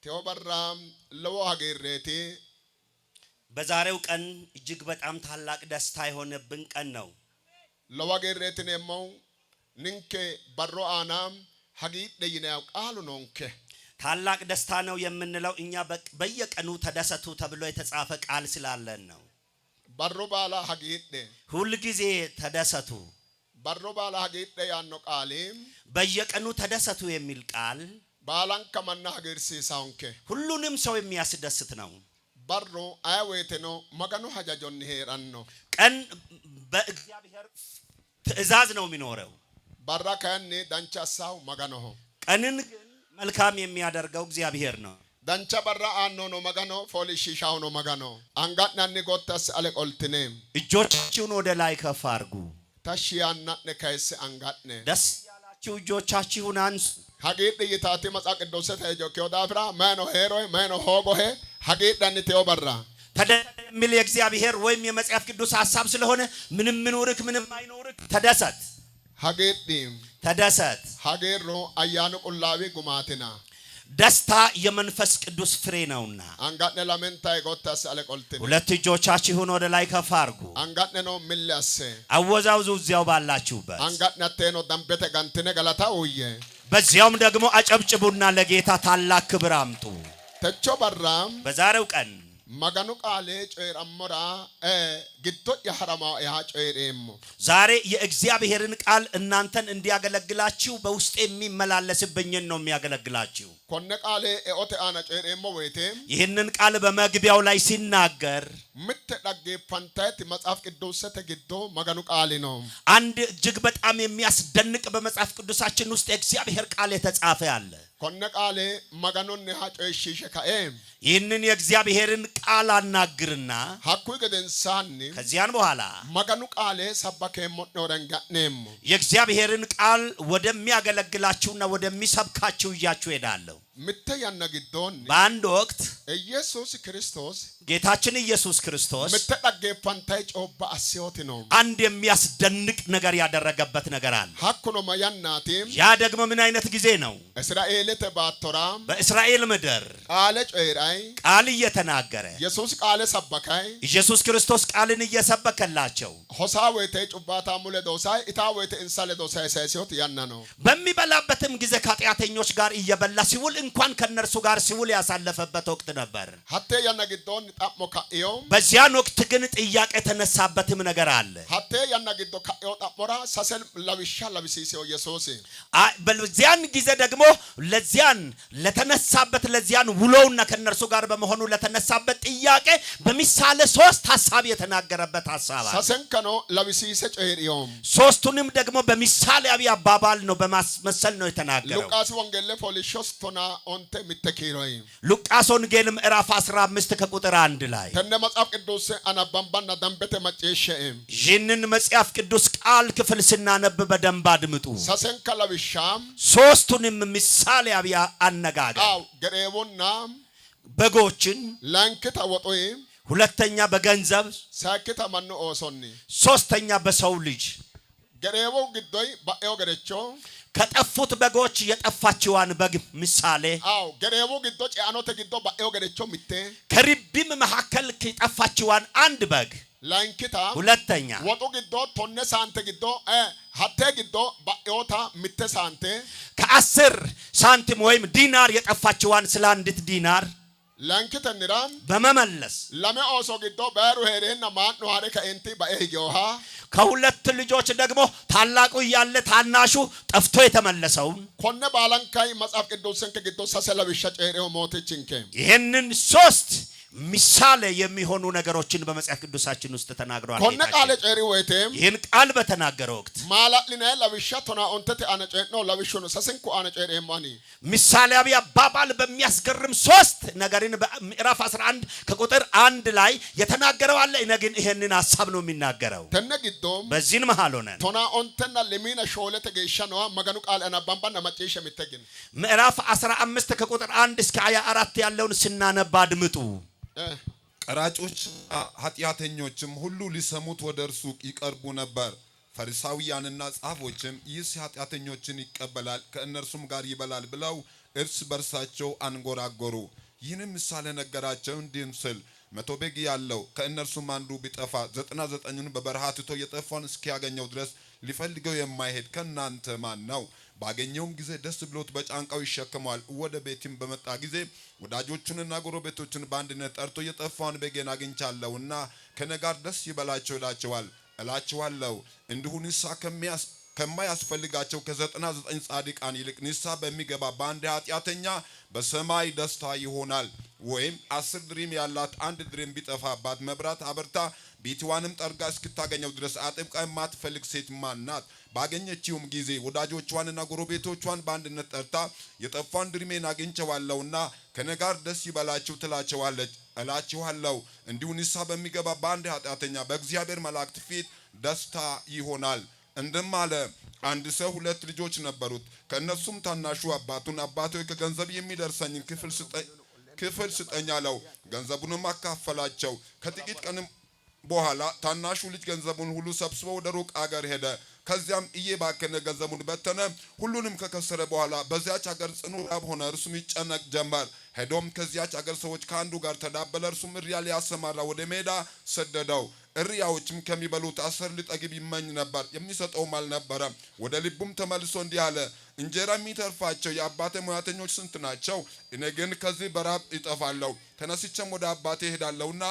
ቴዎበራም ለዋገሬቴ በዛሬው ቀን እጅግ በጣም ታላቅ ደስታ የሆነብን ቀን ነው። ለዋገሬቴ ነመው ንንከ በሮአናም ሀጊት ደይናው ቃሉ ነውንከ ታላቅ ደስታ ነው የምንለው እኛ በየቀኑ ተደሰቱ ተብሎ የተጻፈ ቃል ስላለን ነው። በሮባላ ሀጊት ሁሉ ጊዜ ተደሰቱ በሮባላ ሀጊት ያኖ ቃሌም በየቀኑ ተደሰቱ የሚል ቃል ባላን ከመና ሀገርሲሳውንከ ሁሉንም ሰው የሚያስደስት ነው። በሮ አይወቴ ነው መገኑ ሀጃጆን ሄራን ነው ቀን በእግዚአብሔር ትእዛዝ ነው የሚኖረው። ባራካኔ ዳንቻሳው መገኑ ቀንን ግን መልካም የሚያደርገው እግዚአብሔር ነው። ዳንቻ በራ አኖ ነው መገኑ ፎሊሺሻው ነው መገኑ አንጋናኒ ጎታስ አለቆልትኔ እጆቻችሁን ወደ ላይ ከፍ አድርጉ። ታሺያና ነካይስ አንጋነ ደስ ያላችሁ እጆቻችሁን አንሱ። ሀጌት ይታቲ መጻቅ ቅዱስ ተጆ ከወዳፍራ ማኖ ሄሮይ ማኖ ሆጎሄ ሀጌት ዳን ቴዎበራ ተደሰት የሚል የእግዚአብሔር ወይም የመጽሐፍ ቅዱስ ሐሳብ ስለሆነ ምንም ምኑርክ ምንም አይኖርክ ተደሰት። ሀጌት ተደሰት። ሀጌሮ አያኑ ቁላቢ ጉማቲና ደስታ የመንፈስ ቅዱስ ፍሬ ነውና አንጋነ ለመንታይ ጎታስ አለቆልትኔ ሁለት እጆቻችሁን ወደ ላይ ከፍ አድርጉ። አንጋነ ነው ሚላሰ አወዛውዙ እዚያው ባላችሁበት አንጋነ ተኖ ደንበተ ጋንትነ ገላታ ወየ በዚያውም ደግሞ አጨብጭቡና ለጌታ ታላቅ ክብር አምጡ። ተቾ በራም በዛሬው ቀን መገኑ ቃሌ ጨራሞራ ግቶ ያሐራማ ያ ጨሬም ዛሬ የእግዚአብሔርን ቃል እናንተን እንዲያገለግላችሁ በውስጥ የሚመላለስብኝን ነው የሚያገለግላችሁ። ኮነ ቃሌ ኤኦቴ አና ጨሬም ወይቴ ይህንን ቃል በመግቢያው ላይ ሲናገር ምትደገ ፋንታት መጽሐፍ ቅዱስ ተግዶ መገኑ ቃሌ ነው። አንድ እጅግ በጣም የሚያስደንቅ በመጽሐፍ ቅዱሳችን ውስጥ የእግዚአብሔር ቃል የተጻፈ አለ። ኮነ ቃሌ መገኑን ሀጨሽሽ ከኤ ይህንን የእግዚአብሔርን ቃል አናግርና ሀኩይ ገደንሳን ከዚያን በኋላ መገኑ ቃሌ ሰበከ ሞኖረንጋኔም የእግዚአብሔርን ቃል ወደሚያገለግላችሁና ወደሚሰብካችሁ እያችሁ ሄዳለሁ። ምተያና ግዶን በአንድ ወቅት ኢየሱስ ክርስቶስ ጌታችን ኢየሱስ ክርስቶስ ምተደገ ፋንታይ ጮባ አሲዮት ነው አንድ የሚያስደንቅ ነገር ያደረገበት ነገር አለ። ሀኩኖ ማያናቴም ያ ደግሞ ምን አይነት ጊዜ ነው? እስራኤል ተባቶራ በእስራኤል ምድር ቃለ ጨራይ ቃል እየተናገረ ኢየሱስ ቃለ ሰበካይ ኢየሱስ ክርስቶስ ቃልን እየሰበከላቸው ሆሳዌተ ጩባታ ሙለ ዶሳይ ኢታዌተ እንሳለ ዶሳይ ሳይሲዮት ያና ነው። በሚበላበትም ጊዜ ከኃጢአተኞች ጋር እየበላ ሲውል እንኳን ከነርሱ ጋር ሲውል ያሳለፈበት ወቅት ነበር። ሀቴ ያና ግዶን ጣሞ ካዮ በዚያን ወቅት ግን ጥያቄ ተነሳበትም ነገር አለ። ሀቴ ያና ግዶ ካዮ ጣሞራ ሰሰል ለብሻ ለብሲሲዮ ኢየሱስ በዚያን ጊዜ ደግሞ ለዚያን ለተነሳበት ለዚያን ውሎውና ከነርሱ ጋር በመሆኑ ለተነሳበት ጥያቄ በምሳሌ 3 ሐሳብ የተናገረበት ሐሳብ አለ። ሰሰን ከኖ ለብሲሰ ጨሪዮም ሶስቱንም ደግሞ በምሳሌያዊ አባባል ነው በማስመሰል ነው የተናገረው። ሉቃስ ወንጌል ፖሊሾስ ቶና ኦንተ ሚተኪሮይ ሉቃስ ወንጌል ምዕራፍ 15 ከቁጥር 1 ላይ ተነ መጽሐፍ ቅዱስ አናባምባና ደንበተ መጨሸም ይህንን መጽሐፍ ቅዱስ ቃል ክፍል ስናነብ በደንብ አድምጡ። ሰሰን ከለብሻም ሶስቱንም ምሳሌያዊ አነጋገር አው ገሬቦና በጎችን ላንከታ ወጦይ ሁለተኛ በገንዘብ ሳከታ ማኑ ኦሶኒ ሶስተኛ በሰው ልጅ ገሬቦ ግዶይ ባኤው ገረቾ ከጠፉት በጎች የጠፋችዋን በግ ምሳሌ አው ገሬቦ ግዶ ጫኖተ ግዶ ባኤው ገረቾ ሚቴ ከሪቢም መሐከል ከጠፋችዋን አንድ በግ ላንከታ ሁለተኛ ወጦ ግዶ ቶነ ሳንተ ግዶ ሀቴ ግዶ ባኤውታ ሚቴ ሳንተ ከ10 ሳንቲም ወይም ዲናር የጠፋችዋን ስለ አንዲት ዲናር ላንከታ ንራን በመመለስ ለሜ ኦሶ ግዶ በሩ ሄሬና ማን ነው አረ ከእንቲ ባኤዮሃ ከሁለት ልጆች ደግሞ ታላቁ ያለ ታናሹ ጠፍቶ የተመለሰው ኮነ ባላንካይ መጽሐፍ ቅዱስን ከግዶ ሰሰለብሻ ጨሬው ሞተችንከ ይሄንን 3 ምሳሌ የሚሆኑ ነገሮችን በመጽሐፍ ቅዱሳችን ውስጥ ተናግሯል። ኮነ ቃለ ጨሪ ወይቴም ይሄን ቃል በተናገረ ወቅት ማላልና ለብሻ ቶና ኦንተተ አነጨ ነው ለብሾ ነው ሰሰንኩ አነጨ የማኒ ምሳሌያዊ አባባል በሚያስገርም 3 ነገርን በምዕራፍ 11 ከቁጥር 1 ላይ የተናገረው አለ። ግን ይሄንን ሐሳብ ነው የሚናገረው። ተነግዶም በዚህን መሃል ሆነ ቶና ኦንተና ለሚና ሾለተ ገይሻ ነው መገኑ ቃል አናባምባና መጨሽ የሚተገኝ ምዕራፍ 15 ከቁጥር 1 እስከ 24 ያለውን ስናነባ አድምጡ። ቀራጮች ኃጢአተኞችም ሁሉ ሊሰሙት ወደ እርሱ ይቀርቡ ነበር። ፈሪሳውያንና ጻፎችም ይህስ ኃጢአተኞችን ይቀበላል ከእነርሱም ጋር ይበላል ብለው እርስ በርሳቸው አንጎራጎሩ። ይህንም ምሳሌ ነገራቸው እንዲህም ሲል 100 በግ ያለው ከእነርሱም አንዱ ቢጠፋ 99ን በበረሃ ትቶ የጠፋውን እስኪያገኘው ድረስ ሊፈልገው የማይሄድ ከእናንተ ማን ነው? ባገኘውም ጊዜ ደስ ብሎት በጫንቃው ይሸከመዋል። ወደ ቤትም በመጣ ጊዜ ወዳጆቹንና ጎረቤቶቹን በአንድነት ጠርቶ የጠፋውን በጌን አግኝቻለሁና ከእኔ ጋር ደስ ይበላቸው ይላቸዋል። እላችኋለሁ እንዲሁ ንስሐ ከማያስፈልጋቸው ከ99 ጻድቃን ይልቅ ንስሐ በሚገባ በአንድ ኃጢአተኛ በሰማይ ደስታ ይሆናል። ወይም 10 ድሪም ያላት 1 ድሪም ቢጠፋባት መብራት አበርታ ቤትዋንም ጠርጋ እስክታገኘው ድረስ አጥብቃ የማትፈልግ ሴት ማን ናት? ባገኘችውም ጊዜ ወዳጆቿንና ጎረቤቶቿን በአንድነት ጠርታ የጠፋውን ድሪሜን አግኝቼዋለሁና ከእኔ ጋር ደስ ይበላችሁ ትላቸዋለች። እላችኋለሁ እንዲሁ ንስሐ በሚገባ በአንድ ኃጢአተኛ በእግዚአብሔር መላእክት ፊት ደስታ ይሆናል። እንደም አለ። አንድ ሰው 2 ልጆች ነበሩት። ከእነሱም ታናሹ አባቱን አባቱ ከገንዘብ የሚደርሰኝን ክፍል ስጠኝ አለው። ገንዘቡንም አካፈላቸው። ከጥቂት ቀንም በኋላ ታናሹ ልጅ ገንዘቡን ሁሉ ሰብስቦ ወደ ሩቅ አገር ሄደ። ከዚያም እየባከነ ገንዘቡን በተነ። ሁሉንም ከከሰረ በኋላ በዚያች አገር ጽኑ ራብ ሆነ። እርሱም ይጨነቅ ጀመር። ሄዶም ከዚያች አገር ሰዎች ከአንዱ ጋር ተዳበለ። እርሱም እሪያ ሊያሰማራ ወደ ሜዳ ሰደደው። እሪያዎችም ከሚበሉት አሰር ሊጠግብ ይመኝ ነበር፣ የሚሰጠውም አልነበረም። ወደ ልቡም ተመልሶ እንዲህ አለ፣ እንጀራ የሚተርፋቸው የአባቴ ሙያተኞች ስንት ናቸው? እኔ ግን ከዚህ በራብ እጠፋለሁ። ተነስቼም ወደ አባቴ እሄዳለሁና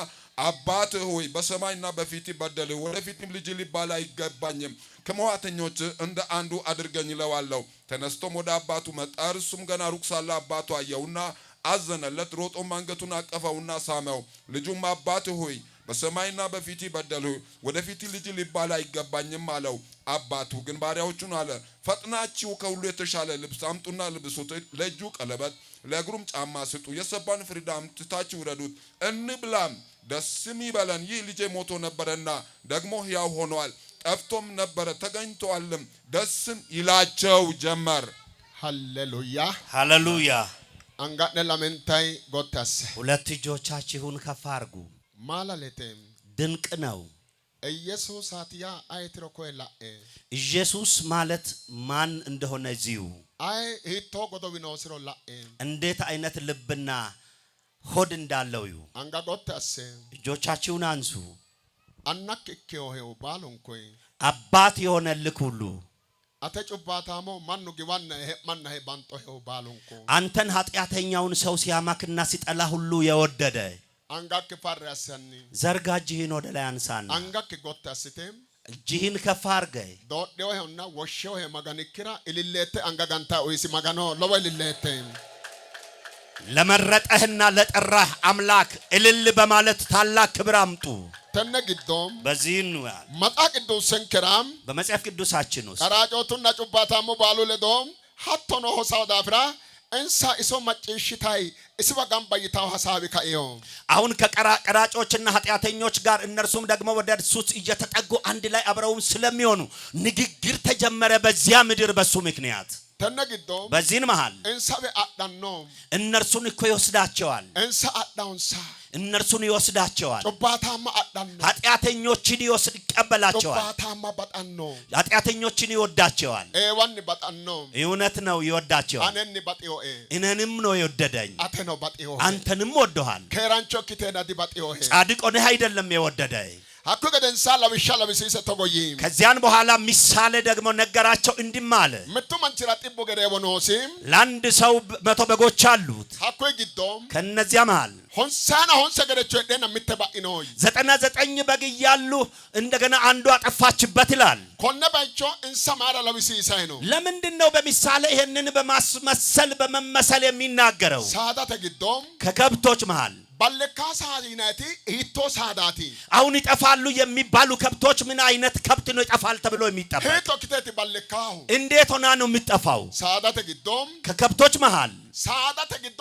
አባት ሆይ በሰማይና በፊት በደልሁ፣ ወደፊትም ልጅ ሊባል አይገባኝም። ከሙያተኞች እንደ አንዱ አድርገኝ እለዋለሁ። ተነስቶም ወደ አባቱ መጣ። እርሱም ገና ሩቅ ሳለ አባቱ አየውና አዘነለት። ሮጦም አንገቱን አቀፈውና ሳመው። ልጁም አባት ሆይ በሰማይና በፊት በደልሁ፣ ወደፊት ልጅ ሊባል አይገባኝም አለው። አባቱ ግን ባሪያዎቹን አለ፣ ፈጥናችሁ ከሁሉ የተሻለ ልብስ አምጡና ልብሱት፣ ለእጁ ቀለበት ለእግሩም ጫማ ስጡ። የሰባን ፍሪዳ አምጥታችሁ ውረዱት፣ እንብላም ደስም ይበለን። ይህ ልጄ ሞቶ ነበረና ደግሞ ሕያው ሆኗል፣ ጠፍቶም ነበረ ተገኝቷልም፣ ደስም ይላቸው ጀመር። ሃሌሉያ ሃሌሉያ። አንጋደ ለመንታይ ጎታስ 2 እጆቻችሁን ከፍ አድርጉ። ማላለቴም ድንቅ ነው። ኢየሱስ አትያ አይትሮኮላ ኢየሱስ ማለት ማን እንደሆነ እዚሁ አይ ሂቶ ጎዶቢኖ ስሮላ እንዴት አይነት ልብና ሆድ እንዳለው እዩ። አንጋ ጎታስ እጆቻችሁን አንሱ። አናክ እከው ባሎንኮይ አባት የሆነልክ ሁሉ አተጩባታሞ ማኑ ግባና ማና ባንጦ ሄው ባሎንኮ አንተን ኃጢአተኛውን ሰው ሲያማክና ሲጠላ ሁሉ የወደደ አንጋክ ፋራሰኒ ዘርጋ እጅህን ወደ ላይ አንሳና አንጋክ ጎታስቴም እጅህን ከፍ አድርገህ ዶዴው ሄውና ወሸው ሄ ማጋኒክራ ኢልሌተ አንጋጋንታ ወይስ ማጋኖ ለወልሌተ ለመረጠህና ለጠራህ አምላክ እልል በማለት ታላቅ ክብር አምጡ። ተነግዶም በዚህን መጽሐፍ ቅዱስን ክራም በመጽሐፍ ቅዱሳችን ውስጥ ቀራጮቱና ጩባታሙ ባሉ ለዶም ሀቶኖ ሆሳው ዳፍራ እንሳ ኢሶ መጭሽታይ እስባ ጋምባይታው ሐሳብ ካዮ አሁን ከቀራጮችና ኃጢአተኞች ጋር እነርሱም ደግሞ ወደ እርሱ እየተጠጉ አንድ ላይ አብረውም ስለሚሆኑ ንግግር ተጀመረ በዚያ ምድር በሱ ምክንያት። ተነግዶም በዚህን መሃል እንሳበ አዳኖ እነርሱን እኮ ይወስዳቸዋል። እንሳ አዳውንሳ እነርሱን ይወስዳቸዋል። ጩባታማ አዳኖ ኃጢአተኞችን ይወስድ ይቀበላቸዋል። ጩባታማ በጣኖ ኃጢአተኞችን ይወዳቸዋል። ኤዋን በጣኖ እውነት ነው ይወዳቸዋል። አነን በጥዮ እኔንም ነው የወደደኝ። አተኖ በጥዮ አንተንም ወዶሃል። ከራንቾ ኪቴና ዲባጥዮ ጻድቅ ሆነህ አይደለም የወደደኝ። አኩ ገደንሳ ለብሻ ለብሲሰ ተጎይ ከዚያን በኋላ ምሳሌ ደግሞ ነገራቸው እንዲህ አለ። መቱ መንችራ ጥቦ ገደቦኖሲም ለአንድ ሰው 100 በጎች አሉት። አኩ ግዶም ከነዚያ መሃል ሆንሳና ሆንሰ ገደቾ ደና ምተባኢኖይ 99 በግ እያሉ እንደገና አንዷ ጠፋችበት ይላል። ኮነባቾ እንሰማራ ለብሲሳይ ነው። ለምንድን ነው በምሳሌ ይሄንን በማስመሰል በመመሰል የሚናገረው? ሳዳ ተግዶም ከከብቶች መሃል ባለካ ሳዲናቲ ሂቶ ሳዳቲ አሁን ይጠፋሉ የሚባሉ ከብቶች ምን አይነት ከብት ነው ይጠፋል ተብሎ የሚጠፋው? ሂቶ ኪቴቲ ባለካው እንዴት ሆና ነው የሚጠፋው? ሳዳ ተግዶም ከከብቶች መሃል ሳዳ ተግዶ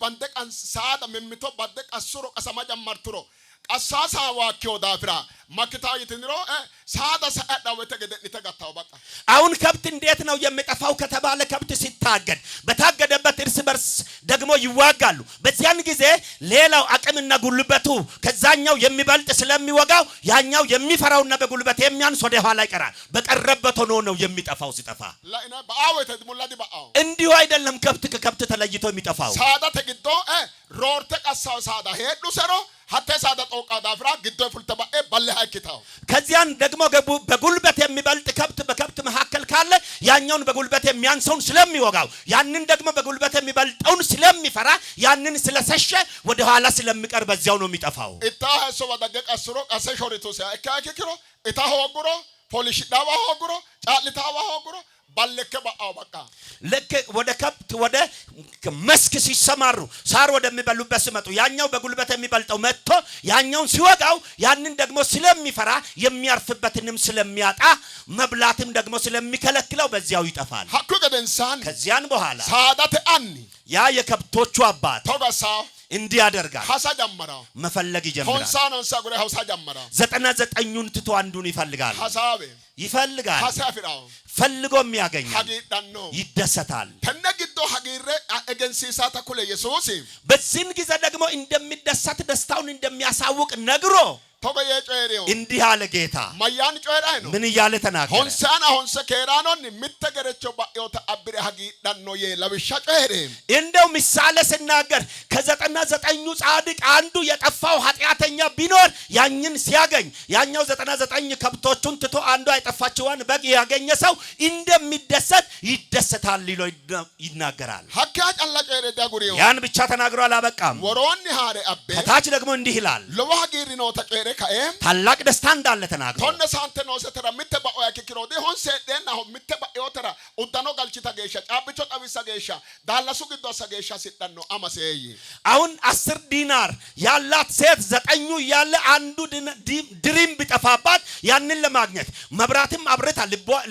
ባንጤ ቀን ሳዳ መምቶ ባደ ቀሱሮ ቀሰማ ጀመርቱሮ ቀሳሳ ዋኪዮ ዳፍራ ማክታው ይትንሮ ሳዳ ሳዳ ወተገደት ተጋታው በቃ አሁን ከብት እንዴት ነው የሚጠፋው ከተባለ ከብት ሲታገድ በታገደበት እርስ በርስ ደግሞ ይዋጋሉ። በዚያን ጊዜ ሌላው አቅምና ጉልበቱ ከዛኛው የሚበልጥ ስለሚወጋው ያኛው የሚፈራውና በጉልበት የሚያንስ ወደ ኋላ ይቀራል። በቀረበት ሆኖ ነው የሚጠፋው። ሲጠፋ ለእና ባአው ተድሙላዲ ባአው እንዲሁ አይደለም ከብት ከከብት ተለይቶ የሚጠፋው። ሳዳ ተግዶ ሮርተ ቀሳው ሳዳ ሄዱ ሰሮ ሀተ ሳዳ ጦቃ ዳፍራ ግዶ ፍልተባኤ ባለሃኪታው ከዚያን ደግሞ በጉልበት የሚበልጥ ከብት በከብት መካከል ካለ ያኛውን በጉልበት የሚያንሰውን ስለሚወጋው ያንን ደግሞ በጉልበት የሚበልጠውን ስለሚፈራ ያንን ስለሰሸ ወደ ኋላ ስለሚቀር በዚያው ነው የሚጠፋው። እታ ሀሶ ወደገ ቀስሮ ቀሰ ሾሪቶ ሲያ እካኪክሮ እታ ሆጉሮ ፖሊሽ ዳዋ ሆጉሮ ጫልታዋ ሆጉሮ ባለከ ባአው በቃ ልክ ወደ ከብት ወደ መስክ ሲሰማሩ ሳር ወደሚበሉበት ሲመጡ ያኛው በጉልበት የሚበልጠው መጥቶ ያኛውን ሲወጋው ያንን ደግሞ ስለሚፈራ የሚያርፍበትንም ስለሚያጣ መብላትም ደግሞ ስለሚከለክለው በዚያው ይጠፋል። ሀኩ ገደንሳን ከዚያን በኋላ ሳዳተ አኒ ያ የከብቶቹ አባት ተጋሳው እንዲህ ያደርጋል። ሀሳ ጀመራ መፈለግ ይጀምራል። ሆንሳን ጉሬ ሀሳ ጀመራ 99ኙን ትቶ አንዱን ይፈልጋል። ሀሳቤ ይፈልጋል። ሀሳፊራው ፈልጎም ያገኛል። ሀጊዳኖ ይደሰታል። ተነግዶ ሀጊሬ አገንሲሳ ተኩለ ኢየሱስ በዚህን ጊዜ ደግሞ እንደሚደሰት ደስታውን እንደሚያሳውቅ ነግሮ ተገየ ጨሬው እንዲህ አለ ጌታ። ማያን ጨራይ ነው ምን እያለ ተናገረ? ሆንሳና ሆንሰ ከራኖን ምትገረቸው ባዮታ አብሬ ሀጊዳኖ የለብሻ ጨሬ እንደው ምሳሌ ሲናገር ከ99ኙ ጻድቅ አንዱ የጠፋው ኃጢአተኛ ቢኖር ያንን ሲያገኝ ያኛው 99 ከብቶቹን ትቶ አንዱ አይጠፋችዋን በግ ያገኘ ሰው እንደሚደሰት ይደሰታል ይሎ ይናገራል። ሀካ ጫላ ጨሬ ዳጉሪው ያን ብቻ ተናግሮ አላበቃም። ወሮኒ ሃሬ አቤ ከታች ደግሞ እንዲህ ይላል። ለዋጊሪ ነው ተጨሬ ካኤም ታላቅ ደስታ እንዳለ ተናግሮ ቶነ ሳንተ ነው ሰተራ ምትባኦ ያኪክሮ ዲ ሆንሰ ደና ሆ ምትባኦ ተራ ኡዳኖ ጋልቺታ ገሻ ጫብቾ ጠቢሳ ገሻ ዳላሱ ግዶ ሰገሻ ሲጣኖ አማሰይ አሁን 10 ዲናር ያላት ሴት 9ኙ ያለ አንዱ ድሪም ቢጠፋባት ያንን ለማግኘት መብራትም አብርታ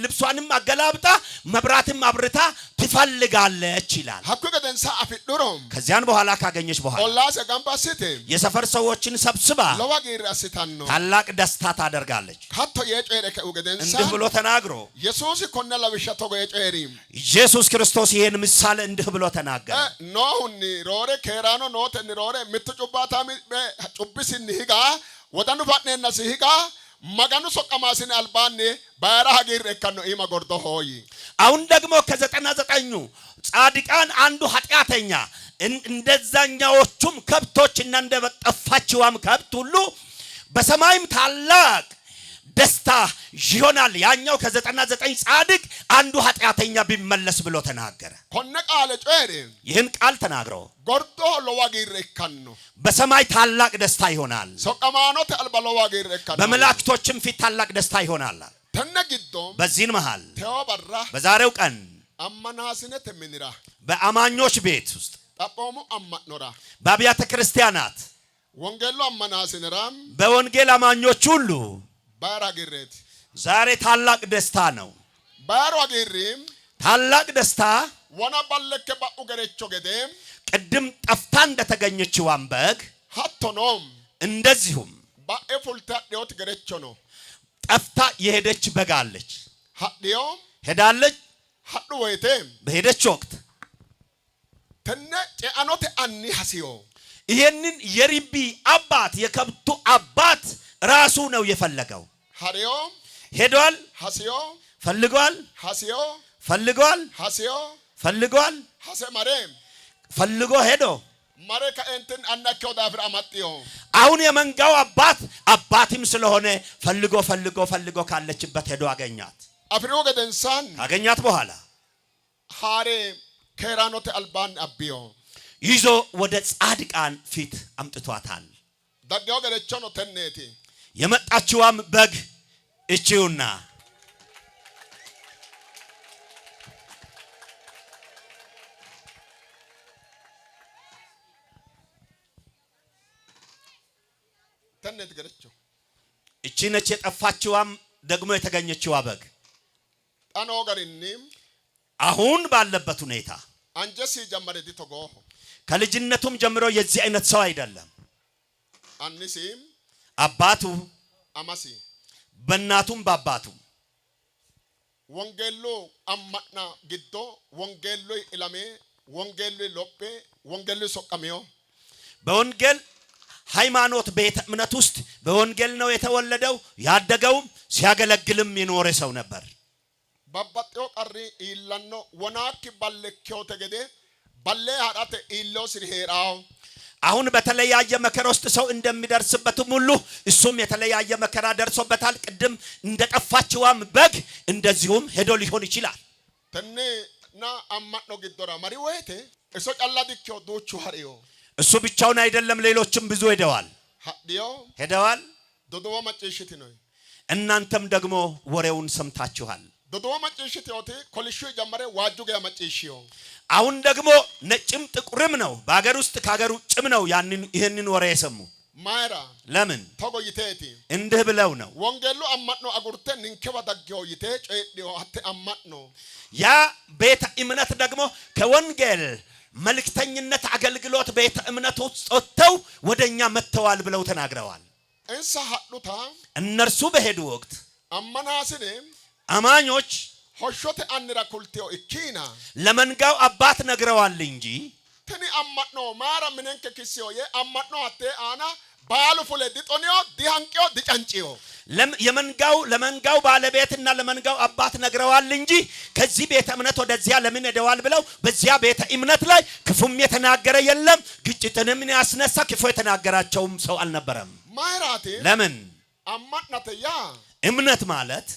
ልብሷንም አገላብጣ መብራትም አብርታ ትፈልጋለች ይላል። ሀኩ ገደንሳ አፍዱሮም ከዚያን በኋላ ካገኘች በኋላ ኦላሰ ጋምባሲቴ የሰፈር ሰዎችን ሰብስባ ለዋጊሪ አስታኖ ታላቅ ደስታ ታደርጋለች። ሀቶ የጨሬ ከኡገደንሳ እንዲህ ብሎ ተናግሮ ኢየሱስ ኮነ ለብሻ ተጎ የጨሪም ኢየሱስ ክርስቶስ ይሄን ምሳሌ እንዲህ ብሎ ተናገረ። ኖሁኒ ሮሬ ከራኖ ኖተኒ ሮሬ ምትጩባታሚ ጩብሲኒ ሂጋ ወዳኑ ፋኔና ሲሂጋ መጋኑ ሶቀማሲን አልባኔ ባራ ሀጊር እከኖ ኢማ ጎርዶ ሆይ አሁን ደግሞ ከ99ኙ ጻድቃን አንዱ ኃጢአተኛ እንደዛኛዎቹም ከብቶች እና እንደጠፋችዋም ከብት ሁሉ በሰማይም ታላቅ ደስታ ይሆናል። ያኛው ከ99 ጻድቅ አንዱ ኃጢአተኛ ቢመለስ ብሎ ተናገረ። ኮነ ቃለ ጨሬ ይህን ቃል ተናግሮ ጎርዶ ለዋጊር እከኖ በሰማይ ታላቅ ደስታ ይሆናል። ሶቀማኖት አልባ ለዋጊር እከኖ በመላእክቶችም ፊት ታላቅ ደስታ ይሆናል። ተነግዶ በዚህን መሃል ተወበራ በዛሬው ቀን አማናስነት ምንራ በአማኞች ቤት ውስጥ ጠቆሙ አማኖራ በአብያተ ክርስቲያናት ወንጌሉ አማናስነራም በወንጌል አማኞች ሁሉ ባራግሬት ዛሬ ታላቅ ደስታ ነው። ባራግሪም ታላቅ ደስታ ወና ባለከ ባኡ ገረቾ ገደም ቅድም ጠፍታ እንደተገኘችው አንበግ ሀቶኖም እንደዚሁም ባኤፉልታ ዲዮት ገረቾ ነው ጠፍታ የሄደች በግ አለች። ሀዲዮ ሄዳለች። ሀዱ ወይቴም በሄደች ወቅት ተነ ጨአኖት አኒ ሐሲዮ ይሄንን የሪቢ አባት የከብቱ አባት ራሱ ነው የፈለገው። ሀዲዮ ሄዷል። ሐሲዮ ፈልጓል። ሐሲዮ ፈልጓል። ሐሲዮ ፈልጓል። ሐሰ ማሬም ፈልጎ ሄዶ ማሬካ እንትን አናከው ዳፍራ ማጥዮ አሁን የመንጋው አባትም ስለሆነ ፈልጎ ካለችበት ሄዶ አገኛት። አፍሪው ገደንሳን አገኛት በኋላ ሃሬ ከራኖት አልባን አብዮ ይዞ ወደ ጻድቃን ፊት አምጥቷታል። ዳጋው ገረቾ ነው ተነቲ የመጣችዋም በግ እቺውና ተነት ገረቾ እቺ ነች የጠፋችዋም ደግሞ የተገኘችዋ በግ። ጣኖ ገሪኒም አሁን ባለበት ሁኔታ አንጀሲ ጀመረዲ ተጎ ከልጅነቱም ጀምሮ የዚህ አይነት ሰው አይደለም። አንሲም አባቱ አማሲ በእናቱም በአባቱ ወንጌሉ አማና ግዶ ወንጌሉ ኢላሜ ወንጌሉ ሎጴ ወንጌሉ ሶቀሚዮ በወንጌል ሃይማኖት ቤተ እምነት ውስጥ በወንጌል ነው የተወለደው ያደገውም ሲያገለግልም የኖረ ሰው ነበር። ባባጤው ቀሪ ኢላኖ ወናኪ ባለከው ተገደ ባለ አራተ ኢሎ ሲሄራው አሁን በተለያየ መከራ ውስጥ ሰው እንደሚደርስበትም ሁሉ እሱም የተለያየ መከራ ደርሶበታል። ቅድም እንደጠፋችዋም በግ እንደዚሁም ሄዶ ሊሆን ይችላል። ተነና አማኖ ግዶራ ማሪ ወይቴ እሶ ጫላዲከው ዶቹ ሀሪዮ እሱ ብቻውን አይደለም፣ ሌሎችም ብዙ ሄደዋል። ዶዶዋ መጨሽቲ ነው። እናንተም ደግሞ ወሬውን ሰምታችኋል። ዶዶዋ መጨሽቲ ወቴ ኮልሹ ጀመረ ዋጁ ጋር መጨሽዮ አሁን ደግሞ ነጭም ጥቁርም ነው፣ በአገር ውስጥ ከአገር ውጭም ነው ይህንን ወሬ የሰሙ። ማይራ ለምን ተጎይቴቲ እንዲህ ብለው ነው ወንጌሉ አማኖ አጉርተ ንንከባ ዳገው ይቴ ጨዲዮ አተ አማኖ ያ ቤተ እምነት ደግሞ ከወንጌል መልእክተኝነት አገልግሎት ቤተ እምነት ውስጥ ወጥተው ወደኛ መተዋል ብለው ተናግረዋል። እንሳ ሐዱታ እነርሱ በሄዱ ወቅት አማናስኔ አማኞች ሆሾተ አንራ ኩልቴው እኪና ለመንጋው አባት ነግረዋል እንጂ ተኒ አማኖ ማራ ምንንከ ክሲዮ የአማኖ አተ አና ባሉ ፉለ ዲጦኒዮ ዲሃንቂዮ ዲጫንጪዮ ለመንጋው ባለቤትና ለመንጋው አባት ነግረዋል እንጂ ከዚህ ቤተ እምነት ወደዚያ ለምን ሄደዋል ብለው በዚያ ቤተ እምነት ላይ ክፉም የተናገረ የለም። ግጭትንም ያስነሳ ክፉ የተናገራቸውም ሰው አልነበረም። ማይራቴ ለምን አማናተያ እምነት ማለት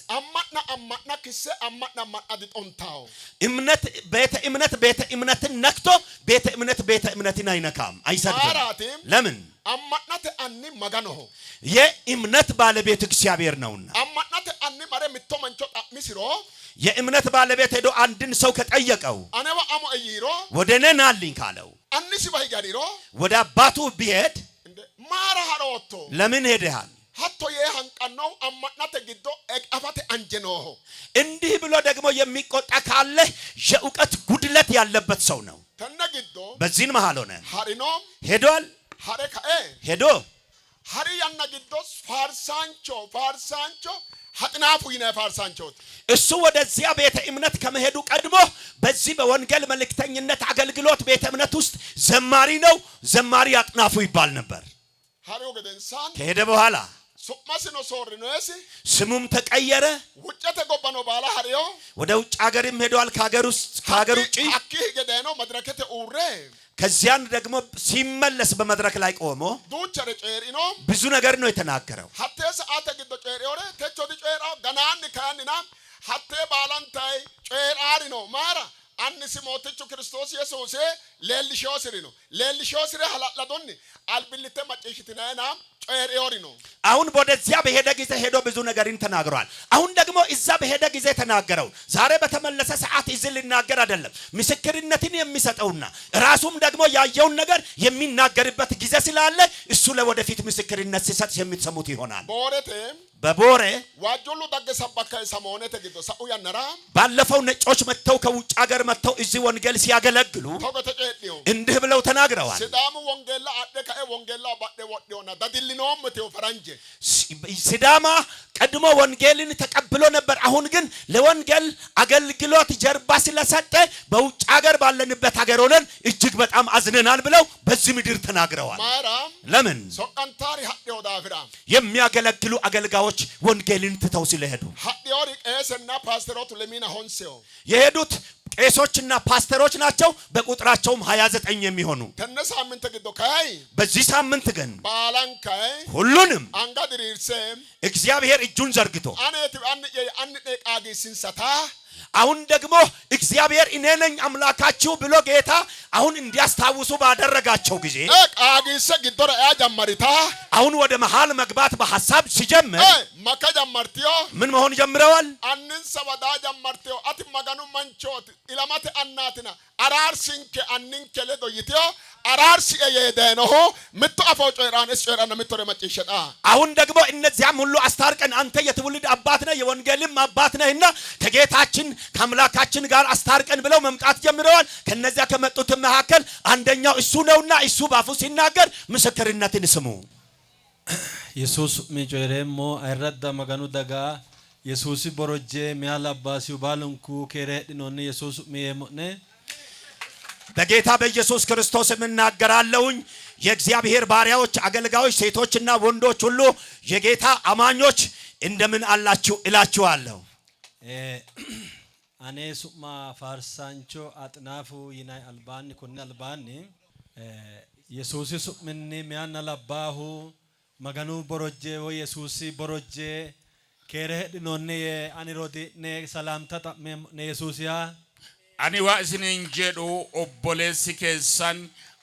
አማና ክሰ አማና ዲጦንታው ቤተ እምነትን ነክቶ ቤተ እምነትን አይነካም፣ አይሰድም። ለምን አማናተ አኒ መጋኖ የእምነት ባለቤት እግዚአብሔር ነውና። አማናተ አኒ ማረ ምቶመንቾ ሚስሮ የእምነት ባለቤት ሄዶ አንድን ሰው ከጠየቀው አነዋ አሞ አይሮ ወደኔ ናልኝ ካለው አንሲ ባይጋሪሮ ወደ አባቱ ቢሄድ ማራ ሀሮቶ ለምን ሄደሃል ሀቶ የሃንቀነው አማናተ ግዶ አፋተ አንጀኖ እንዲህ ብሎ ደግሞ የሚቆጣ ካለ የእውቀት ጉድለት ያለበት ሰው ነው። ተነግዶ በዚህን መሃል ሆነ ሀሪኖ ሄዷል። ሄዶ ሀሪ ያነግዶስ ፋርሳንቾ ሀጥናፉ ይነ ፋርሳንቾ እሱ ወደዚያ ቤተ እምነት ከመሄዱ ቀድሞ በዚህ በወንጌል መልእክተኝነት አገልግሎት ቤተ እምነት ውስጥ ዘማሪ አጥናፉ ይባል ነበር። ሀሪው ገደንሳን ከሄደ በኋላ ሱማስኖ ሶርኖስ ስሙም ተቀየረ። ውጨተ ጎበኖ ባላ ሀሪዮ ወደ ውጭ ሀገርም ሄዷል። ከሀገር ውጭ አኪ ገደኖ መድረከተ ኡሬ ከዚያን ደግሞ ሲመለስ በመድረክ ላይ ቆሞ ዱቸረ ጨሪኖ ብዙ ነገር ነው የተናገረው። ሀቴ ሰዓተ ግዶ ጨሪኦሬ ተቾ ዲጨራው ገናን ካንና ሀቴ ባላንታይ ጨራሪ ነው ማራ አንሲ ሞትቹ ክርስቶስ ኢየሱስ ሌልሾስሪ ሐላላዶኒ አልብልተ መጨሽትናና ጨሪኦሪ ነው። አሁን ወደዚያ በሄደ ጊዜ ሄዶ ብዙ ነገርን ተናግሯል። አሁን ደግሞ እዛ በሄደ ጊዜ ተናገረው። ዛሬ በተመለሰ ሰዓት እዚህ ሊናገር አይደለም፣ ምስክርነትን የሚሰጠውና ራሱም ደግሞ ያየውን ነገር የሚናገርበት ጊዜ ስላለ እሱ ለወደፊት ምስክርነት ሲሰጥ የምትሰሙት ይሆናል። በቦሬ ዋጆሉ ደገሰባካ ሰሞነተ ግዶ ሰው ያነራ ባለፈው ነጮች መተው ከውጭ ሀገር መተው እዚህ ወንጌል ሲያገለግሉ እንዲህ ብለው ተናግረዋል። ሲዳሙ ወንጌላ አደከ ወንጌላ ባደ ወዲዮና ዳዲልኖም መተው ፈረንጅ ሲዳማ ቀድሞ ወንጌልን ተቀብሎ ነበር። አሁን ግን ለወንጌል አገልግሎት ጀርባ ስለሰጠ በውጭ ሀገር ባለንበት ሀገር ሆነን እጅግ በጣም አዝነናል ብለው በዚህ ምድር ተናግረዋል። ለምን ሶቀንታሪ ሀዴው ዳፍራ የሚያገለግሉ አገልጋዮች ወንጌልን ትተው ስለሄዱ ሀዴው ቄስና ፓስተሮቱ ለሚና ሆንሴው የሄዱት ቄሶችና ፓስተሮች ናቸው። በቁጥራቸውም 29 የሚሆኑ ተነሳምንት ግዶ ካይ በዚህ ሳምንት ግን ባላን ካይ ሁሉንም አንጋድሪርሰም እግዚአብሔር እጁን ዘርግቶ አንዴ ቃጊ ሲንሰታ አሁን ደግሞ እግዚአብሔር እኔ ነኝ አምላካችሁ ብሎ ጌታ አሁን እንዲያስታውሱ ባደረጋቸው ጊዜ ቃጊሰ ግዶራ ያጀመሪታ አሁን ወደ መሃል መግባት በሐሳብ ሲጀምር ማከጀመርቲዮ ምን መሆን ጀምረዋል? አንን ሰባዳ ጀመርቲዮ አት መጋኑ መንቾት ኢላማተ አናትና አራርሲንከ አንንከ ለዶይቲዮ አራርሲ የደነሆ ምቱ አፈው ጨራን ምትረ መጨሸጣ አሁን ደግሞ እነዚያም ሁሉ አስታርቀን አንተ የትውልድ አባት ነህ የወንጌልም አባት ነህና ከጌታችን ከአምላካችን ጋር አስታርቀን ብለው መምጣት ጀምረዋል። ከነዚያ ከመጡት መካከል አንደኛው እሱ ነውና እሱ ባፉ ሲናገር ምስክርነትን ስሙ። Yesus mi joyremmo ayradda maganu daga Yesus borojje mi halabasi ubalunku kere dinonni Yesus mi yemonne በጌታ በኢየሱስ ክርስቶስ እናገራለሁኝ የእግዚአብሔር ባሪያዎች አገልጋዮች ሴቶችና ወንዶች ሁሉ የጌታ አማኞች እንደምን አላችሁ እላችኋለሁ አኔ ሱማ ፋርሳንቾ አጥናፉ ይናይ አልባኒ ኩን አልባኒ ኢየሱስ ሱምኒ ሚያን አላባሁ maganu borojje wo Yesusi borojje kere dinonne anirodi ne salamta ne Yesusiya ani wa isinin jedhu obbolessi keessan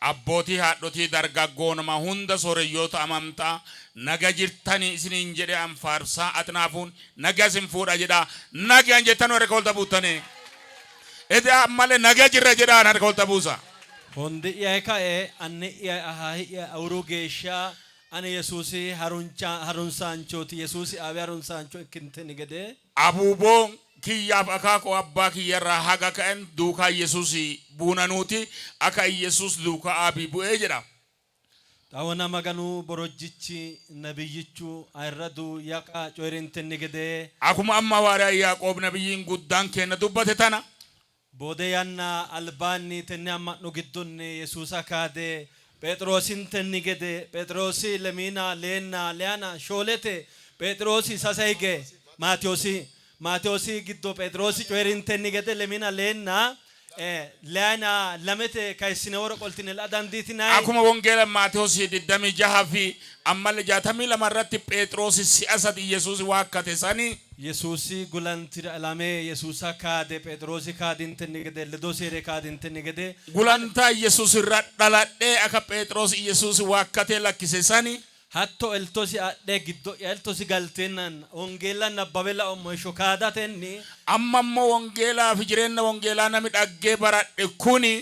abbootii haadhotii dargaggoonuma hunda sooreyyoota amantaa naga jirtanii isinin jedhe an faarsaa atnaafuun naga isin fuudha jedha nagaan jettan warra kolta buutanii ede ammalee naga jirra jedhaan harka kolta buusa hondi ka'e anni ahahi awuru geeshaa ani Yesusi harunsaanchooti Yesusi abi harunsaancho ikkinteni gede abuuboo kiyyaaf akaakoo abbaa kiyyarraa haga ka'en duukaa Yesusi buunanuuti akka Yesus duukaa abii bu'ee jedha Tawana maganu borojjichi nabiyyichu ayirradu yaqa coyrintenni gede akkuma amma waariyaa Yaaqoob nabiyyiin guddaan kenna dubbate tana bode yanna albaanni tenne amma'no giddonni Yesuusa kaade Petrosin tenni gede Petrosi lemina leena leana sholete Petrosi sasaige Maatiyoosi giddo Petrosi coyrintenni gede lemina leena leana lamete kaysine woro qoltine adanditina akkuma wongeela Maatiyoosi 26 fi ammal 62 irratti Petrosi si'asati Yesuus waakkate sani Yesuusi gulantira alame Yesuusa kaade Petrosi kaadintenni gede ledosere kaadintenni gede gulanta Yesuus irra dhaladhe akka Petros Yesuus waakkate lakkise sani hatto eltosi adde giddo eltosi galtenan wongeela nababela ommo shokadatenni ammammo wongeela fi jireenna wongeela nami dhagge baradhe kuni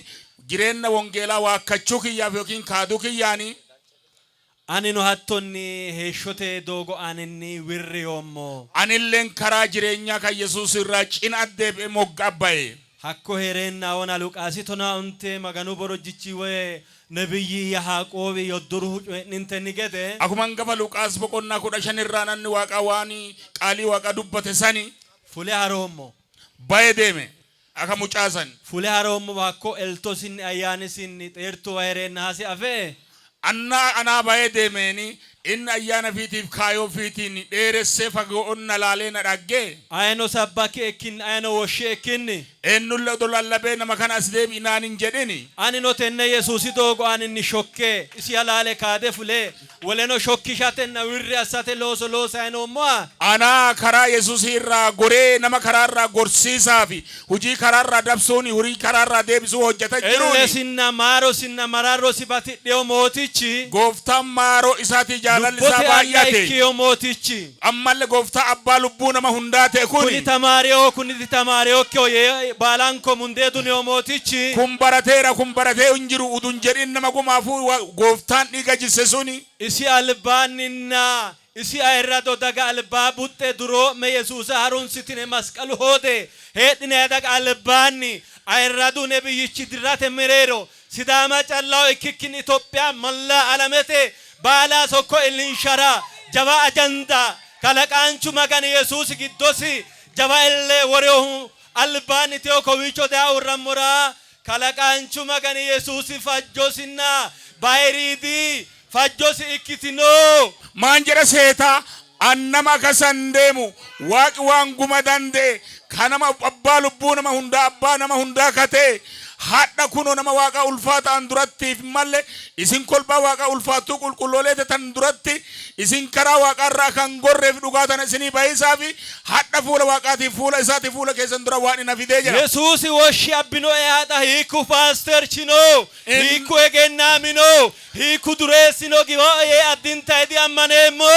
jireenna wongeela waakkachuu kiyyaaf yookiin kaaduu kiyyaani anino hattonni heeshote dogo anenni wirriyommo anilleen karaa jireenyaa kan Yesuus irraa cinadde moggabbaye hakko herenna wona Luqaasi tona unte maganu borojjichi we nabiyyi Yaaqoob yodduruhu cu'nintenni gede akkuma gafa Luqaas boqonnaa 15 irraa nanni waaqa waani qaalii waaqa dubbate sani fule harommo baye deeme akka mucaasan fule harommo bakko eltosin ayyaanisin xeertu herenna hasi afe ana baye deemeni inni ayyaana fiitiif kaayoo fiitiin dheeressee fagoonna laalee na dhagge ayno sabbaki ekin ayno woshhe ekinni ennulle dolallabee nama kana as deebi'inaan hin jedhini ani no tenne Yesuusi dogo aninni shokke isi alaale kaade fule woleno shokkishatenna wirri assate looso ayno mo ana karaa Yesuus irraa goree nama karaa irraa gorsiisaa fi hujii karaa irraa dabsuuni hurii karaa irraa deebisuu hojjeta jiruuni sinna maaro sinna mararro sibati dheo mootichi gooftaan maaroo isaati jaalalli isaa baay'ate ammallee gooftaa abbaa lubbuu nama hundaa ta'e kuni tamaariyoo kyo balanko mundeedu mootichi kun baratee hin jiru udun jedhin nama gumaafuu gooftaan dhiiga jisse suni isi albaaninna isi ayirrado daga albaa butte duro me Yesuusa harunsitine masqalu hoode heedhine daga albaanni ayirradu nebiyyichi dirrate mereero sidaama callao ikkikkin Itoophiyaa malla alamete baala sokko ilinshara jaba ajanda kalaqaanchu magani Yesuus giddosi jaba elle woreo albani teo kowicho da urramura kalaqaanchu magani Yesuus fajjosinna bayridi fajjosi ikkitino manjera seeta annama kasandeemu waaqi waan guma dande kanama abbaa lubbuu nama hundaa abbaa nama hundaa kate hadda kuno nama waaqa ulfaata an durattiif malle isin kolba waaqa ulfaatu qulqulloolete tan duratti isin karaa waaqa irraa kan gorreef dhugaatan isinii bayisaa fi hadda fuula waaqaatiif fuula isaatiif fuula keessan dura waan ina fidee jira Yesuusi woshi abbino ehaadha hiiku paaster chino hiiku egennaamino hiiku dureessino giboo addinta edi ammaneemmo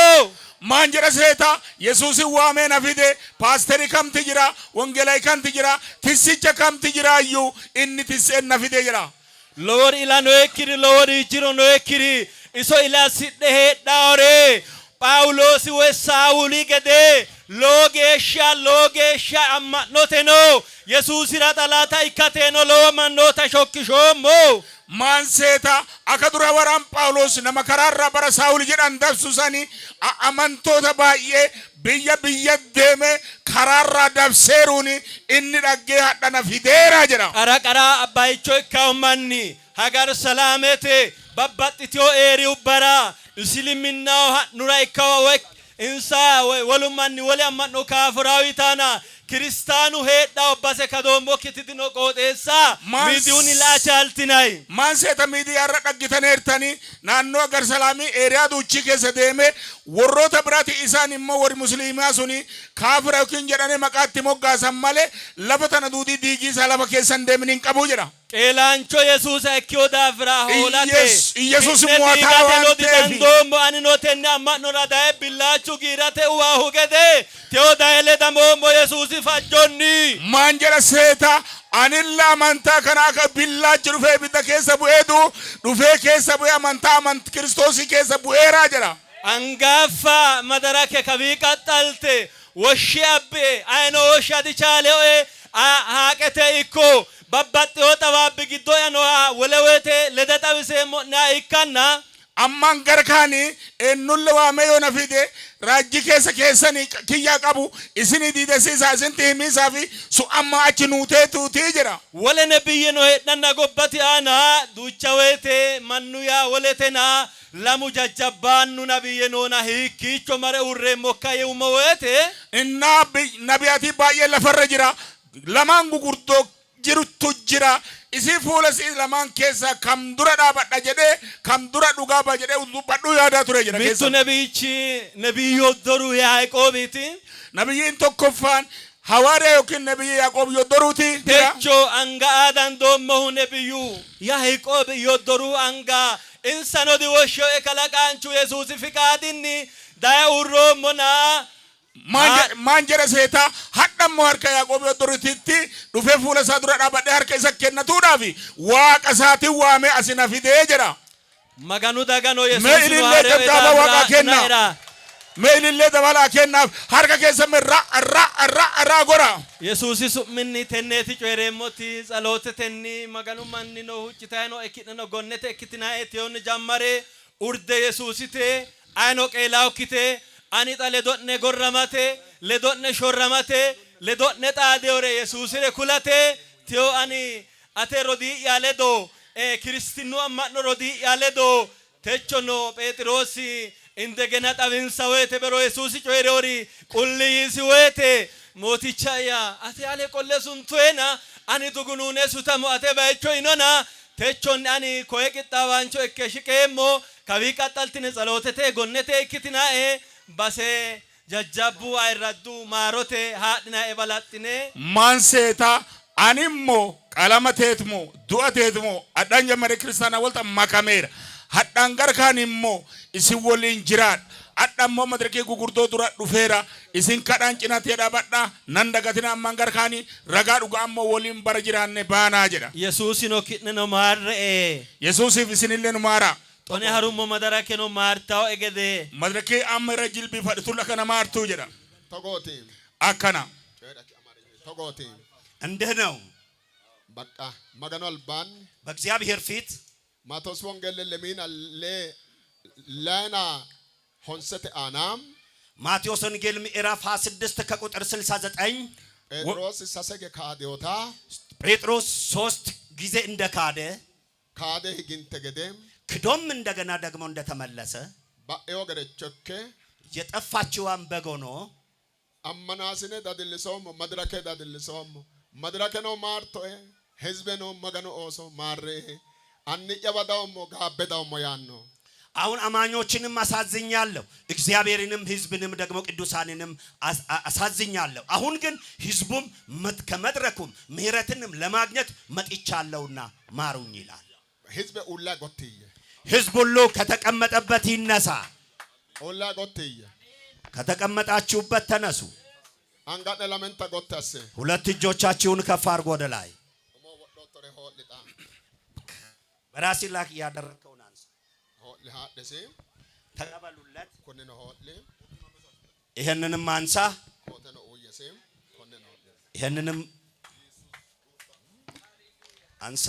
manjera seeta Yesuus waamee na fide paasteri kamti jira wongelay kamti jira tisicha kamti jira yu inni tisen na fide jira lowor ila no ekiri lowor jiro no ekiri iso ila sidde heddaore Phaawulos woy Saawulii gede loogeeshsha amma'noteno Yesuusira xalaata ikkateno lowo mannoota shokkishoommo. Maanseta akadura waran Phaawulos nama karaarra bara Saawul jedhan dabsusani amantoota baay'ee biyya deeme karaarra dabseeruuni inni dhaggee hadhana fideera jedha. Qara abbaayichoo ikka ummanni hagar salaamete babbaxxitoo eeriu bara isiliminnaa'oo nura ikka wek insa walumanni wali amma'no kaafiraawii taana kiristaanu heedhaa obbase kadoombo kititino qooxeessaa miidiyuun ilaachaaltinay. Maanseta miidiyaarra dhaggitaneertanii naannoo agar salaamii eeriyaa duuchii keessa deeme warroota biraati isaan immoo warri musliimaa suni kaafira yookiin jedhanii maqaatti moggaasan malee lafa tana duudii diigii isaa lafa keessan deemin hin qabu jedha. Qeelaancho Yesuusa ekkiyoo daafiraa hoolate. Iyesuus mo'ataa waan ta'eef. Doombo ani nootenne amma'no radaa'e billaachuu giirate waa hugede te'oo daa'elee damoombo Yesuusi fajjonni. Maan jedha seeta anilla amantaa kana akka billaachi dhufee bidda keessa bu'eetu dhufee keessa bu'ee amantaa kiristoosii keessa bu'eeraa jedha. Angaffa madarake kabii qaxxalte woshshi abbe ayino woshshi ati chaale'e haaqete ikko babbaxxiyoo xabaabbi giddoo yanoo welewete leda xawiseemmo naa ikkanna. Amman garkaani ennulle waamee yoo nafide raajji keessanii kiyyaa qabu isini diidesiisaa isin tiimiisaa fi su amma achi nuutee tuutii jedha. Wale nebiyyi no hedhanna gobbati aanaa duucha weete mannuyaa waletena lamu jajjabbaannu nabiyye noona hiikkiicho mare urree mokka yeuma weete. Innaa nabiyaatii baay'ee lafarra jira lamaan gugurdoo jirutu jira. Isi fuula si lamaan keessa kam dura dhaabadha jedhee kam dura dhugaa ba jedhee dubbadhu yaadaa ture jedha keessa. Mittu nabiyichi nabiyyoo doruu Yaaqoobiiti. Nabiyyiin tokkoffaan hawaariyaa yookiin nabiyyi Yaaqoob yoddoruuti. Techo anga aadan doommahu nabiyyuu Yaaqoob yoddoruu anga insanodi woshoo ekalaqaanchu Yesuusi fiqaadinni daya urroommo naa. Maan jedha seeta hadhammo harka Yaaqoob yoddorutitti dhufee fuula isaa dura dhaabadhee harka isa kennatuudhaafi waaqa isaatiin waamee asina fidee jedha. Maganu daganoo Yesuus mee ilillee dabdaaba waaqaa kenna. Mee ilillee dabalaa kennaaf harka keessa irraa gora. Yesuusi su'minni tenneeti coyreemmoti tsaloota tenni maganu manni no huccitaayino ekkidhano gonnete ekkitinaa etiyoonni jammare urde Yesuusite ayino qeelaa okkite. Ani ta ledonne gorramate ledonne shorramate ledonne xaadeore Yesuusire kulate teo ani ate rodi yaledo kiristinu amma'no rodi yaledo techono Phexrosi indegena xawinsa woyte bero Yesuusi coyreori qulliyisi woyte mootichaya ate ale qolle suntuena ani tugunune sutamo ate baecho inona techon ani koye qixxaawaancho ikke shiqeemmo kabii qaxxaltine tsalootete gonnete ikkitinaa'e base jajjabbu ayraddu maarote haadhina ebalaxine. Maanseta animmo qalama teetmo du'a teetmo adhan jammare kiristaana walta makameera hadhan garkaan immoo isin waliin jiraadha. Adhammo madarkee gugurdoo dura dhufeera isin kadhaan cinatee dhaabadha nan dagatina amman garkaanii ragaa dhugaa ammoo waliin bara jiraanne baanaa jedha. Yesuusin okkidne no maarre'e. Yesuusiif isinillee nu maara. Tone harummo madarake no maartaa'o egede. Madarkee amma irra jilbii fadhitulla kana maartuu jedha. Togooti. Akkana. Togooti. እንዲህ ነው በቃ መገኑ አልባን በእግዚአብሔር ፊት ማቴዎስ ወንጌል ለሚን ለና ሆንሰተ አናም ማቴዎስ ወንጌል ምዕራፍ 26 ከቁጥር 69 ጴጥሮስ ሰሰገ ካዲዮታ ጴጥሮስ 3 ጊዜ እንደካደ ካደ ህግን ተገደም ክዶም እንደገና ደግሞ እንደተመለሰ ባኤዮ ገረቸከ የጠፋችዋን በግ ሆኖ አመናስነ ዳድልሶም መድረከ ዳድልሶም መድረከ ነው ማርቶ ህዝብ ነው መገኑ ኦሶ ማሬ አንጨበዳውም ጋበዳውም ያን ነው። አሁን አማኞችንም አሳዝኛለሁ እግዚአብሔርንም ህዝብንም ደግሞ ቅዱሳንንም አሳዝኛለሁ። አሁን ግን ህዝቡም ከመድረኩም ምህረትንም ለማግኘት መጥቻለሁና ማሩኝ ይላል። ህዝብ ሁላ ጎትየ ህዝብ ሁሉ ከተቀመጠበት ይነሳ። ሁላ ጎትየ ከተቀመጣችሁበት ተነሱ። አንጋደ ለመንታ ጎታሰ ሁለት እጆቻችሁን ከፍ አድርጉ ወደ ላይ። በራሲ ላይ ያደረከውን አንሳ። ለሃደሰ ተቀበሉለት። Konneno ho'le. ይሄንንም አንሳ፣ Koteno uyesim. Konneno ho'le. ይሄንንም አንሳ።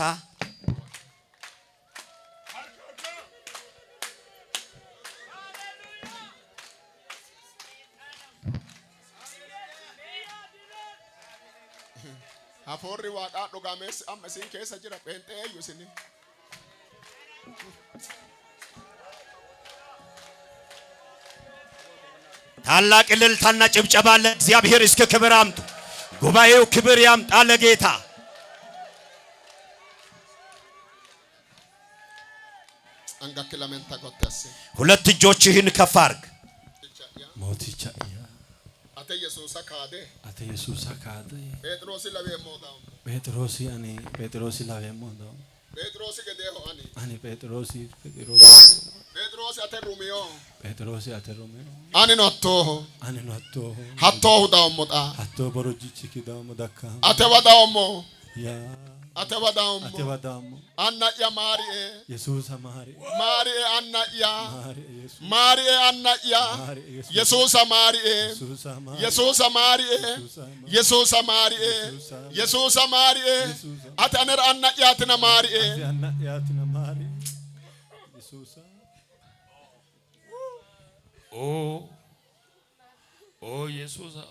Hafuurri waaqaa dhugamees amma isin keessa jira pheenxee eenyu isin ታላቅ እልልታና ጭብጨባ ለእግዚአብሔር እስከ ክብር አምጡ። ጉባኤው ክብር ያምጣ ለጌታ። angakki lamenta gottesse ሁለት እጆችህን ከፍ አድርግ። mooticha ate yesuusa kaade ate yesuusa kaade phexrosi laweemmoodam phexrosi ani phexrosi laweemmoodam phexrosi gedeeho ani phexrosi ate rumiyo phexrosi ate romeo ani nottooho ani natto hattoohu daammoxa hatto borojichi kidamo dakka ate wadaammo ya ate wadaammo ate wadamo anna ya maari'e yesuusa maari maari'e anna ya maari yesuusa maari'e anna ya yesuusa maari'e yesuusa maari yesuusa maari'e yesuusa maari'e yesuusa maari'e ate anera anna yaatina maari'e anna yaatina maari yesuusa Oh Yesuusa.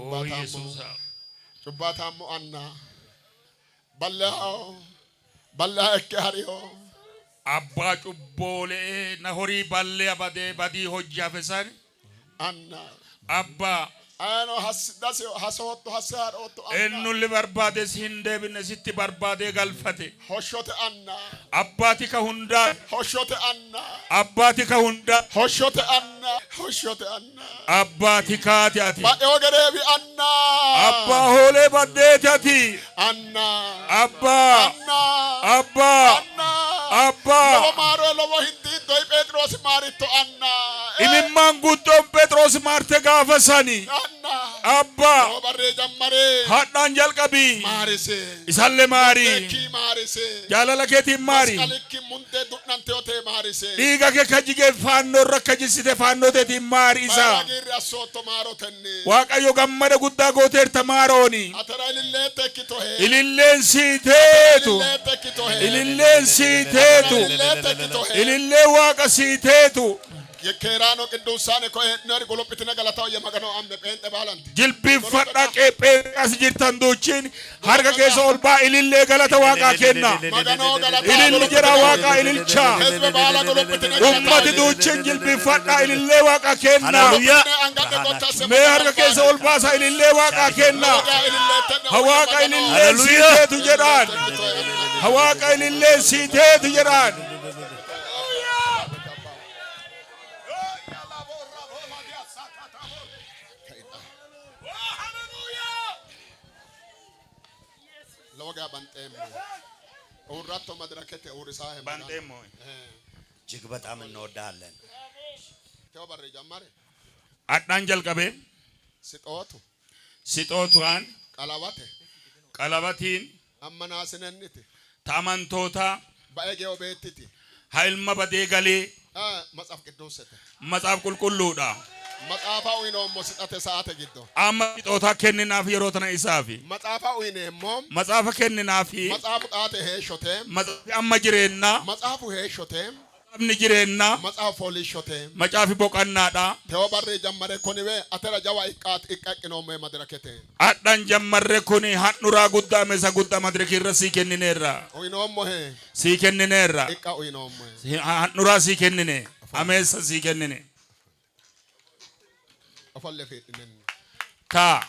Oh Yesuusa. Cubbaataammo anna bal'aa ekki hariyo Abbaa cubboolee na horii ballee abadee badii hojii hafesan. anna Abbaa ano hasootto hasaadhootto ennulli barbaades hin deebine sitti barbaadee galfate. hoshote anna Abbaati ka hundaa. hoshote anna Abbaati ka hundaa. hoshote anna hoshote anna Abbaati kaati ati. badheo gedeebi anna Abbaa hoolee baddeeti ati. anna Abbaa. anna Abbaa. anna Abbaa. lowo maaroo lowo hindiiddoi phexrosi maaritto anna Imimmaan guddoon Phexros maarte gaafa sani. anna Abbaa. lowo barree jammaree Hadhaan jalqabii. maarise Isallee maari. Eki maarise Jaalala keetiin maari. masqalikki mundee du'nanteotee maarise Dhiiga kee ka jigee faannoo irra akka jissite faannoo teetiin maari isa. baagirri assootto maarotenni Waaqayyo gammada guddaa gooteerta maarooni. atara ilillee tekkitohe Ililleen siiteetu. ilillee tekkitohe Ililleen siiteetu. ilillee tekkitohe Ilillee waaqa siiteetu. Yekeraano qidduusaane ko eednoori guluphitine galataa'u yemagano amme pheenxe baalanti Jilbiinfadhaa qeephee as jirtan duuchiin harka keessa ol baa ilillee galata waaqaa kenna. maganoo galataa Ililli jira waaqaa ililchaa. hezbe baala guluphitine Ummati duuchiin jilbiinfadhaa ilillee waaqaa kenna. Hallelujah. angate gottaase Mee harka keessa ol baasa ilillee waaqaa kenna. Hawaaqa ililleen siiteetu jedhaan. Hawaaqa ililleen siiteetu jedhaan. loga banteem ኡራቶ መድረከተ ኡርሳህ እጅግ በጣም እንወዳለን። ተው በረ ጀማሪ Hadhaan jalqabee ሲጦቱ sixootuwaan ቀለባቴ qalabatiin አመናስነንቲ ta'amantoota ባኤጌው ቤትቲ ha ilma badee galee መጽሐፍ ቅዱስተ matsaaf qulqulluudha. መጽሐፋ ኡይኖ ሞስጣተ ሰዓተ ጊዶ Amma sixootaa kenninaaf yeroo tana isaafi. መጽሐፋ ኡይኔሞ Matsaafa kenninaafi መጽሐፍ ጣተ ሄሾቴ matsaafi amma jireennaa. መጽሐፉ ሄሾቴ Matsaafni jireennaa. መጽሐፍ ፎሊሾቴ Macaafi boqannaadha. ተው በረ ጀማሪ ኮኒዌ አተራ ጃዋ ይቃት ይቃቅኖ መድረከተ Hadhaan jammarre kuni handhuraa guddaa meesa guddaa madirikii irra sii kennineerra. ኡይኖሞ ሄ Sii kennineerra. ይቃ ኡይኖሞ Handhuraa sii kennine. Ameessa sii kennine. አፈለፈ ይነን Taa.